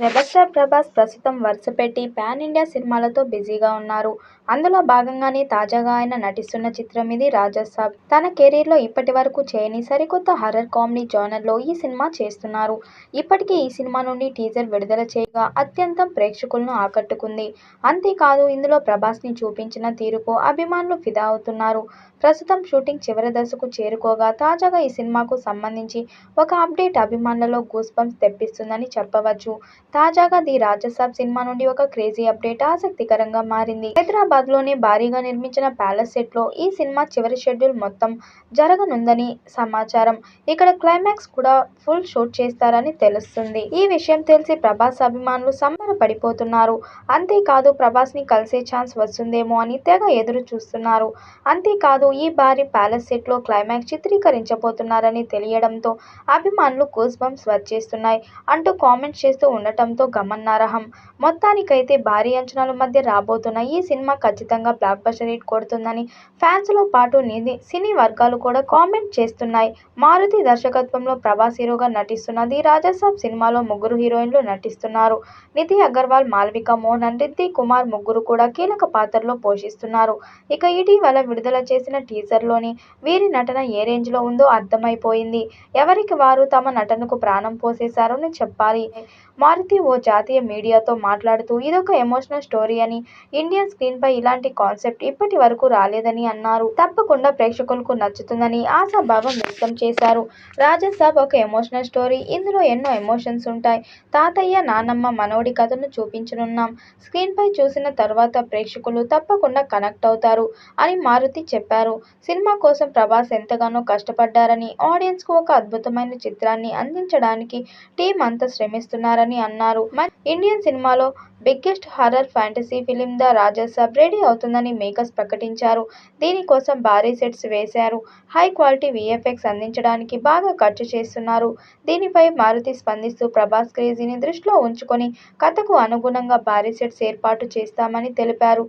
Rebel star Prabhas ప్రస్తుతం వరుసపెట్టి pan India సినిమాలతో బిజీగా ఉన్నారు. అందులో భాగంగానే తాజాగా ఆయన నటిస్తున్న చిత్రం ఇది 'రాజసాబ్'. తన కెరీర్లో ఇప్పటి వరకు చేయని సరికొత్త హర్రర్ కామెడీ జోనర్లో ఈ సినిమా చేస్తున్నారు. ఇప్పటికే ఈ సినిమా నుండి టీజర్ విడుదల చేయగా అత్యంతం ప్రేక్షకులను ఆకట్టుకుంది. అంతేకాదు ఇందులో ప్రభాస్ని చూపించిన తీరుకు అభిమానులు ఫిదా అవుతున్నారు. ప్రస్తుతం షూటింగ్ చివరి దశకు చేరుకోగా తాజాగా ఈ సినిమాకు సంబంధించి ఒక అప్డేట్ అభిమానులలో గూస్ బంప్స్ తెప్పిస్తుందని చెప్పవచ్చు. తాజాగా ది రాజసాబ్ సినిమా నుండి ఒక క్రేజీ అప్డేట్ ఆసక్తికరంగా మారింది. హైదరాబాద్లోనే భారీగా నిర్మించిన ప్యాలెస్ సెట్లో ఈ సినిమా చివరి షెడ్యూల్ మొత్తం జరగనుందని సమాచారం. ఇక్కడ క్లైమాక్స్ కూడా ఫుల్ షూట్ చేస్తారని తెలుస్తుంది. ఈ విషయం తెలిసి ప్రభాస్ అభిమానులు సంబరపడిపోతున్నారు. అంతేకాదు ప్రభాస్ ని కలిసే ఛాన్స్ వస్తుందేమో అని తెగ ఎదురు చూస్తున్నారు. అంతేకాదు ఈ భారీ ప్యాలెస్ సెట్లో క్లైమాక్స్ చిత్రీకరించబోతున్నారని తెలియడంతో అభిమానులు గూస్ బంప్స్ వచ్చేస్తున్నాయి అంటూ కామెంట్స్ చేస్తూ ఉండటంతో గమనార్హం. మొత్తానికైతే భారీ అంచనాల మధ్య రాబోతున్న ఈ సినిమా ఖచ్చితంగా బ్లాక్ బస్టర్ హిట్ కొడుతుందని ఫ్యాన్స్ లో పాటు సినీ వర్గాలు కూడా కామెంట్ చేస్తున్నాయి. మారుతి దర్శకత్వంలో ప్రభాస్ హీరోగా నటిస్తున్న ది రాజసాబ్ సినిమాలో ముగ్గురు హీరోయిన్లు నటిస్తున్నారు. నిధి అగర్వాల్, మాళవిక మోహనన్, రిద్ధి కుమార్ ముగ్గురు కూడా కీలక పాత్రల్లో పోషిస్తున్నారు. ఇక ఇటీవల విడుదల చేసిన టీజర్లోని వీరి నటన ఏ రేంజ్ లో ఉందో అర్థమైపోయింది. ఎవరికి వారు తమ నటనకు ప్రాణం పోసేశారని చెప్పాలి. మారుతి ఓ జాతీయ మీడియాతో మాట్లాడుతూ ఇదొక ఎమోషనల్ స్టోరీ అని, ఇండియన్ స్క్రీన్ పై ఇలాంటి కాన్సెప్ట్ ఇప్పటి వరకు రాలేదని అన్నారు. తప్పకుండా ప్రేక్షకులకు నచ్చుతుందని ఆశాభావం వ్యక్తం చేశారు. రాజసాబ్ ఒక ఎమోషనల్ స్టోరీ. ఇందులో ఎన్నో ఎమోషన్స్ ఉంటాయి. తాతయ్య, నాన్నమ్మ, మనవడి కథను చూపించనున్నాం. స్క్రీన్ పై చూసిన తర్వాత ప్రేక్షకులు తప్పకుండా కనెక్ట్ అవుతారు అని మారుతి చెప్పారు. సినిమా కోసం ప్రభాస్ ఎంతగానో కష్టపడ్డారని, ఆడియన్స్ కు ఒక అద్భుతమైన చిత్రాన్ని అందించడానికి టీం అంతా శ్రమిస్తున్నారని అన్నారు. ఇండియన్ సినిమాలో biggest horror fantasy film the Raja Saab ready అవుతుందని మేకర్స్ ప్రకటించారు. దీనికోసం భారీ సెట్స్ వేశారు. హై క్వాలిటీ విఎఫ్ఎక్స్ అందించడానికి బాగా ఖర్చు చేస్తున్నారు. దీనిపై మారుతి స్పందిస్తూ ప్రభాస్ క్రేజీని దృష్టిలో ఉంచుకొని కథకు అనుగుణంగా భారీ సెట్స్ ఏర్పాటు చేస్తామని తెలిపారు.